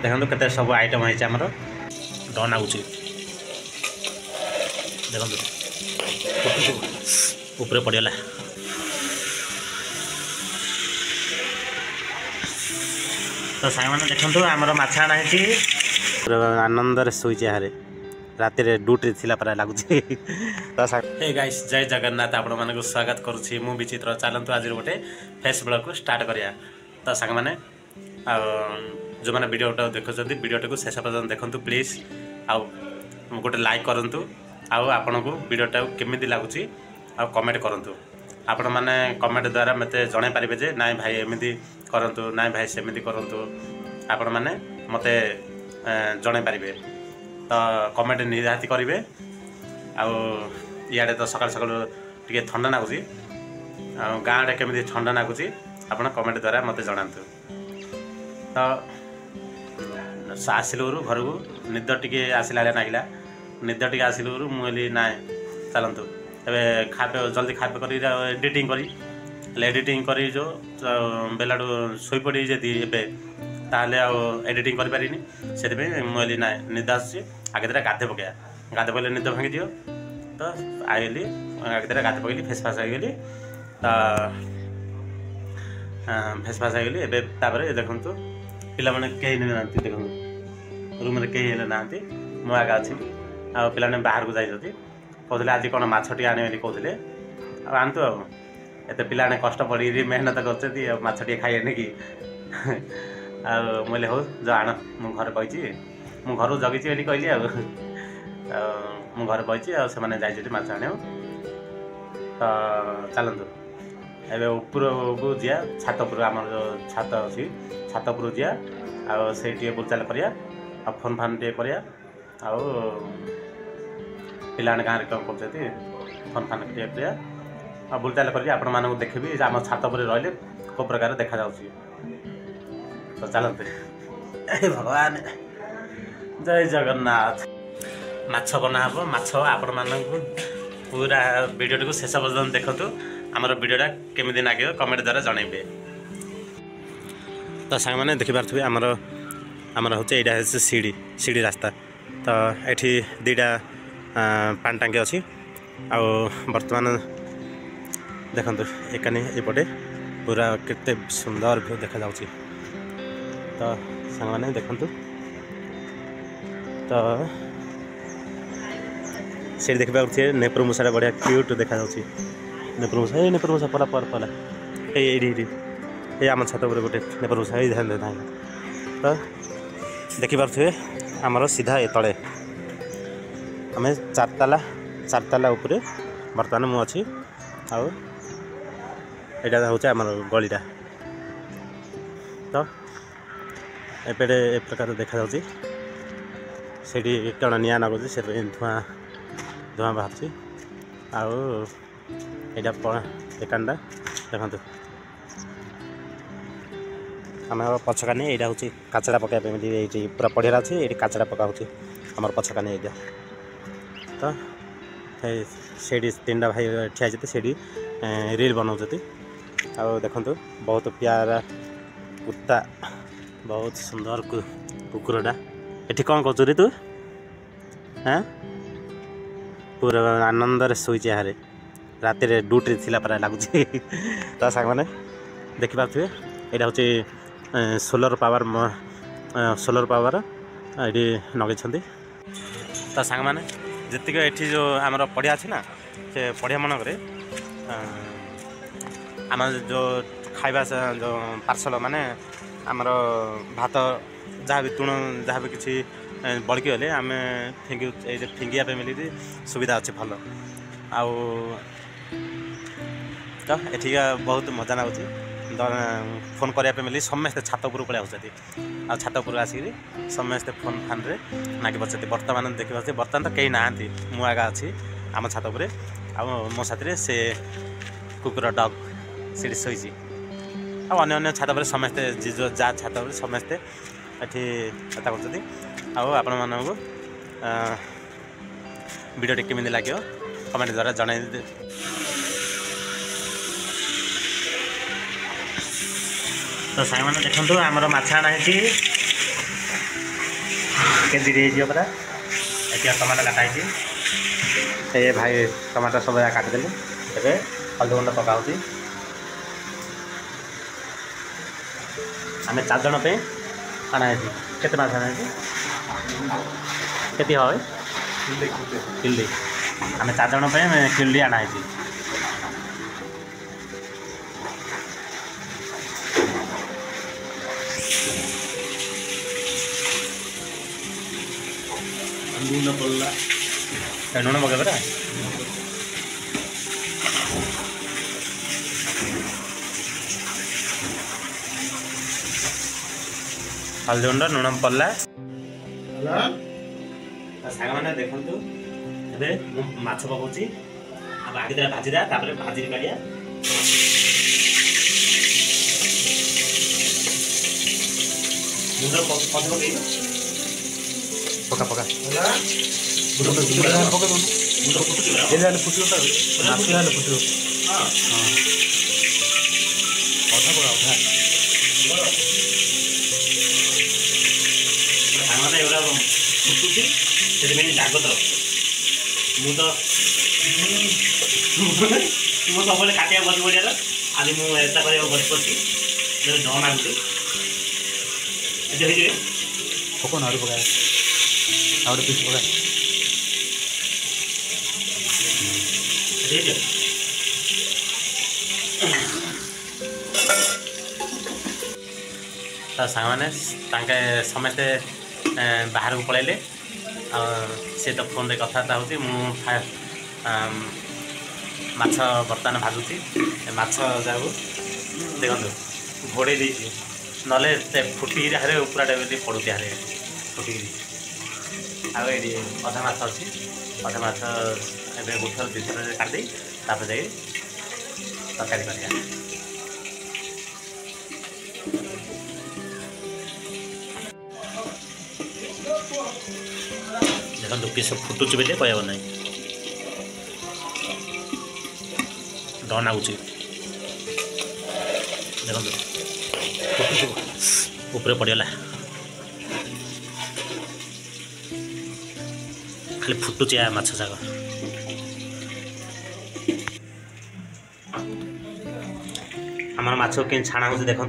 देखो केते सब आइटम है डर नागुच देखो ऊपर पड़गला तो सांग मैंने देखो आमर माछाणा है आनंद शोचे यार राति ड्यूटी थी परा लगुच हे गाइस जय जगन्नाथ आपण मानक स्वागत करुच्ची मु विचित्र चलतु आज गोटे फेस ब्लॉग को स्टार्ट करिया तो सांग मैंने जो मैंने वीडियोटा देखुं वीडियोटी को शेष पर्यटन देखु प्लीज आउ गोटे लाइक करूँ आपण को वीडियोटा केमी लगुच आ कमेंट करूँ आपण मैंने कमेंट द्वारा मत जन पारे जे नाई भाई एमती करूँ नाई भाई सेमती करूँ आपण मैंने मत जन पारे तो कमेंट निहाती करेंगे आड़े तो सकाल सकाल टे ठंडा नागुच गाँव आड़े केमी ठंडा नागुच आप कमेंट द्वारा मत जनातु तो आसिलु घर को निद टी आसला नागिला निद टी आसिलु मुझे ना चलतु ए खापे जल्दी खापे कर एडिटिंग करी एडिटिंग करी जो बेलाडू शोपड़ी जी ताहले एडिटिंग कर पारिनी से मुझे ना निद आस आगे दिन गाधे पकड़ा गाधे पकड़े निद भांगी दियो तो आइली आगे दिन गाधे पकड़ी फेस फास आगली तो फेस फास आगली एपर देखु पिला माने कहीं ना देखो रूम में कहीं ना मो आगे अच्छी आ पे बाहर को जाइए कहते आज कौन मछटी आने कहते आनतु आते पिला कष्ट पड़ी मेहनत कर खाइए कि मुझे हो जो आण मु घर बही मु घर जगी कहली मु घर बही से जाइए माछ आने तो चलतु एवं ऊपर को जा छात उपर आम जो छात अच्छी छात उपर जा आटे बुलचाल करिया आ फोन फान टे करिया आ पिला गाँव में कौन कर फोन फान टे करिया आ बुलचाल करिया आपण मानक देखबी आम छात उपर रहिले को प्रकार देखा जाउछि तो चलते भगवान जय जगन्नाथ माछ बना हम माछ आपण मानक पूरा वीडियो को शेष पर्यटन देखु आमर वीडियोटा केमी लगे कमेंट द्वारा जनइबे तो सांग मैंने देखिपे आमर आमर हूँ यहाँ सीढ़ी सीढ़ी रास्ता तो ये दीटा पानी टांकी अच्छी आ बर्तमान देखु एकानी एपटे पूरा केते सुंदर व्यू देखा जाउछि तो सांग मैंने देखु तो सीढ़ी देखा नेपुर मूषा बढ़िया क्यूट देखा जाउछि नेपुर मूषा पला पर पला ये आम छात गोटे नेपुर मूषा ध्यान तो देखिपे आमर सीधा ए तले आम चारताला उपरे बर्तमान मु अच्छी आउ यहाँ हूँ आम गलीटा तो एपटे ए प्रकार देखा जाउछि सेठी कण निया लगुच से धुआं धुआं बाहर आउ यहाँ एकानटा देखु आम पछकानी यहाँ हूँ काचड़ा पकाइबा ये पूरा पढ़िया अच्छे ये काचड़ा पका आम पछकानी ये तो से तीन भाई ठिया से रील बनाऊँ आ देखु बहुत प्यारा कुत्ता बहुत सुंदर कुकुरटा ये कौन कर तू हाँ पूरा आनंद शोचे यार राति ड्यूटी थी परा लगुच तो सांग मैंने देखिपे यहाँ हूँ सोलर पावर ये नगे तो सांग मैंने जीक ये जो आमर पड़िया अच्छी ना से पड़िया मनक आम जो खाइबा जो पार्सल माने आमर भात जहाँ भी तुण जहाँ भी किसी बड़की गले आम फिंगिया मिली सुविधा अच्छे भल आउ तो एठिका बहुत मजा लगुच फोन करने मिली समस्ते छात उपर पड़े आसती आ छात उपर आसिक समस्ते फोन फान रे नागी पड़ते बर्तमान देखिए बर्तमान तो कहीं ना मु आगा अच्छी आम छात उपर आ मो साथी से कुकुर डग सीढ़ी शोची अन्य छात उपर समस्ते जा छात उपर समस्ते ये कर मानक वीडियो केमी लगे कमेंट द्वारा जन तो सांग मैंने देखो आमर माछाणा है के परा ये टमाटो काटाई ये भाई टमाटो सब काटिदेली ए हल्दी गुंड पका आम 4 जन पे आना केते माछ आना केती है किल्ली आम 4 जन पे किल्ली आना लून पड़ला नून मगे परा हल्दी गुंड लुण पड़ला सांग मैंने देखु माछ पकाऊँगी आगे दिला भाजी भाजी काढ़िया मुंडर पद पकई पका पका फुटुची से जाग तो मुझे सब काटिया बस पड़ा आज मुझे बस पड़ी न मागुची पकड़ आड़ पका आउट पीस पका सांग मैंने समस्ते बाहर को पलैले सी तो फोन रे कथबार्ता होती माछ बर्तमान भाजुची माछ जाऊ देखो घोड़े देती ना फुटी हारे पूरा पड़ुची हारे फुटिक आगे अधा माछ अच्छी अधा माछ ए गोथर दुथर काटि तापर जाए तरकारी कर देखो किस फुटुची बेले कहब ना डन आगुची देखो फुटुची ऊपर पड़गला खाली फुटुची माछ जाक आमर माछ के छाणा हो देखु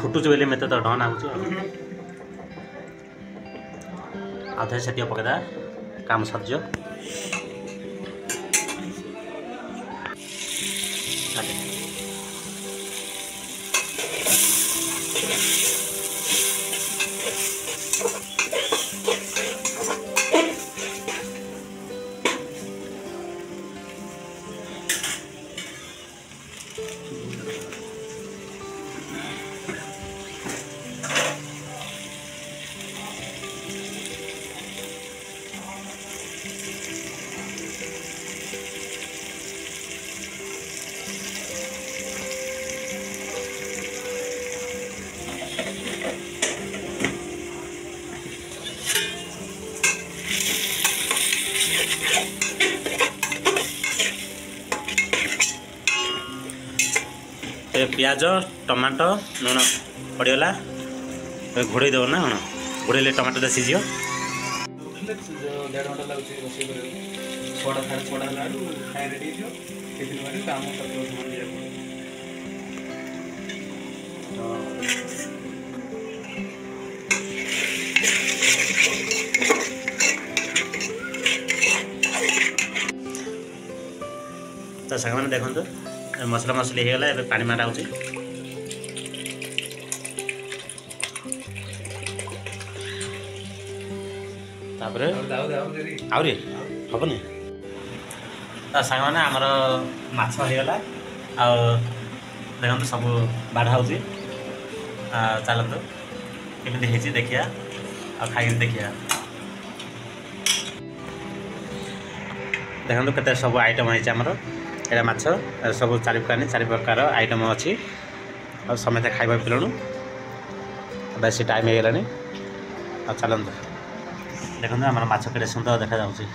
फुटुच बेले मत तो डन आगुच आधे से पकड़ा काम सर्ज प्याज टमाटो लुण पड़गला घोड़े देव ना कौन घोड़े टमाटो सीझ 1.5 घंटा लगुच छड़ा खाए रेडी काम तो सांग मैंने देखो मसला मसली होगा ए पानी मारा हो आहरी हेनी तो सांग मैंने आमर माछ होगा देखो सब बाढ़ा हो चलतु केमी देखिया खाई देखिया देखो केते सब आइटम है एटा माछ सब 4 प्रकार आइटम अच्छी और समस्त खाइबा पिलुणु बेसी टाइम हो गलानी चलतु देखो आम माछ केड़े सुंदर देखा जाउछि